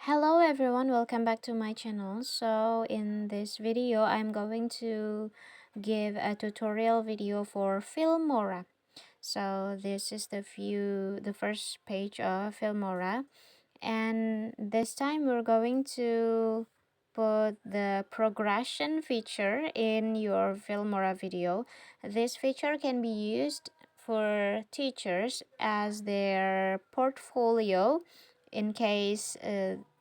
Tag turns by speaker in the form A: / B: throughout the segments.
A: Hello everyone, welcome back to my channel. So in this video I'm going to give a tutorial video for Filmora. So this is the first page of Filmora, and this time we're going to put the progression feature in your Filmora video. This feature can be used for teachers as their portfolio in case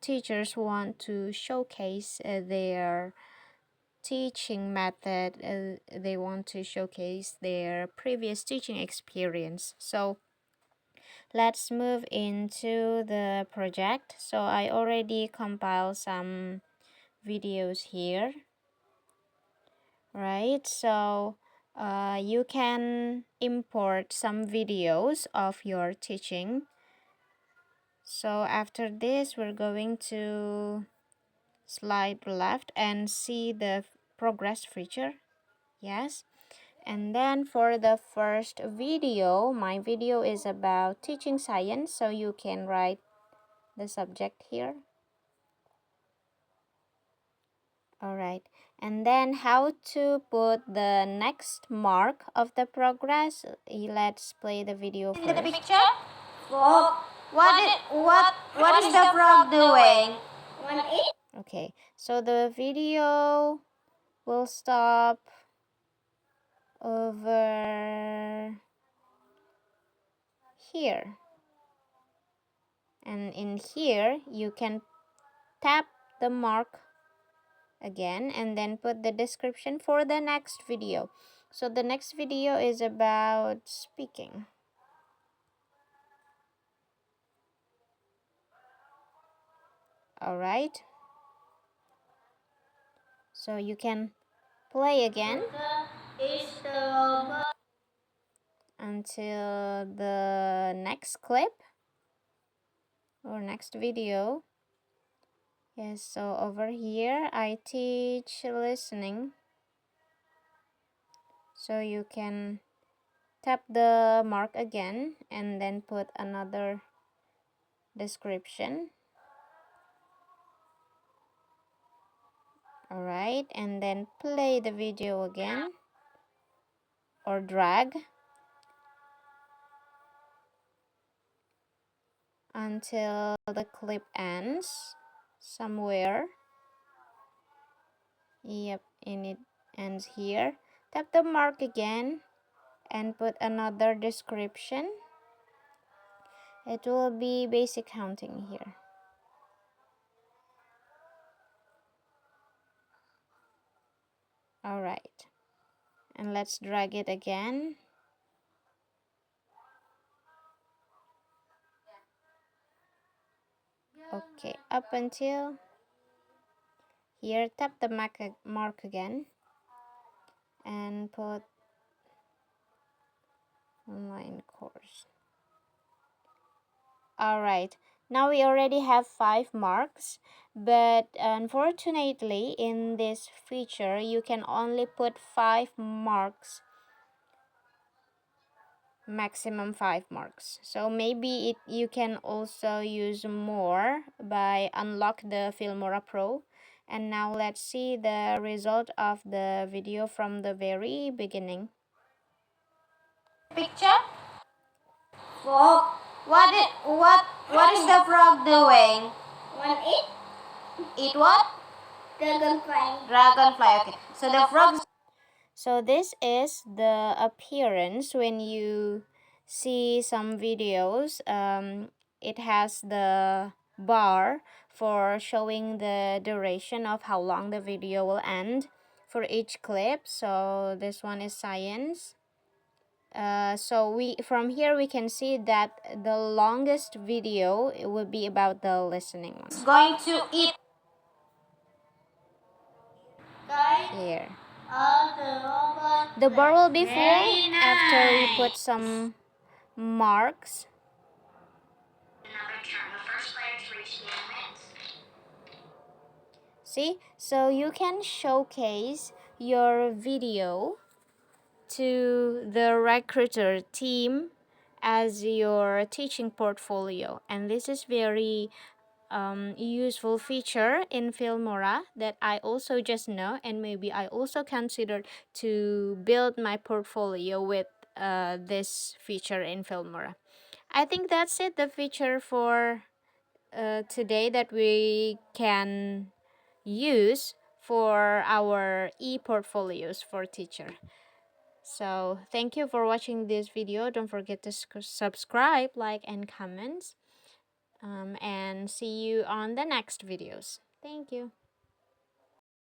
A: teachers want to showcase their teaching method. They want to showcase their previous teaching experience. So let's move into the project. So I already compiled some videos here, right? So you can import some videos of your teaching. So after this, we're going to slide left and see the progress feature. Yes. And then for the first video, my video is about teaching science, so you can write the subject here. Alright, and then how to put the next mark of the progress. Let's play the video first.
B: In the picture, frog. What is the frog doing?
A: Okay, so the video will stop over here, and in here you can tap the mark again and then put the description for the next video. So the next video is about speaking. Alright, so you can play again until the next clip or next video. Yes, so over here I teach listening, so you can tap the mark again and then put another description. Alright, and then play the video again or drag until the clip ends somewhere. Yep, and it ends here. Tap the mark again and put another description. It will be basic counting here. Alright, and let's drag it again. Okay, up until here, tap the mark again and put online course. Alright, now we already have 5 marks, but unfortunately in this feature you can only put 5 marks, maximum 5 marks. So maybe you can also use more by unlock the Filmora Pro. And now let's see the result of the video from the very beginning.
B: Picture, frog. What is the frog doing? Eat what? Dragonfly. Okay. So the frog.
A: So this is the appearance when you see some videos. It has the bar for showing the duration of how long the video will end for each clip. So this one is science. So from here we can see that the longest video it will be about the listening one.
B: It's going to eat.
A: Here. The bar will be full after you put some marks. See, so you can showcase your video to the recruiter team as your teaching portfolio, and this is very useful feature in Filmora that I also just know, and maybe I also considered to build my portfolio with this feature in Filmora. I think that's it, the feature for today that we can use for our e-portfolios for teacher. So thank you for watching this video. Don't forget to subscribe, like, and comment. And see you on the next videos. Thank you.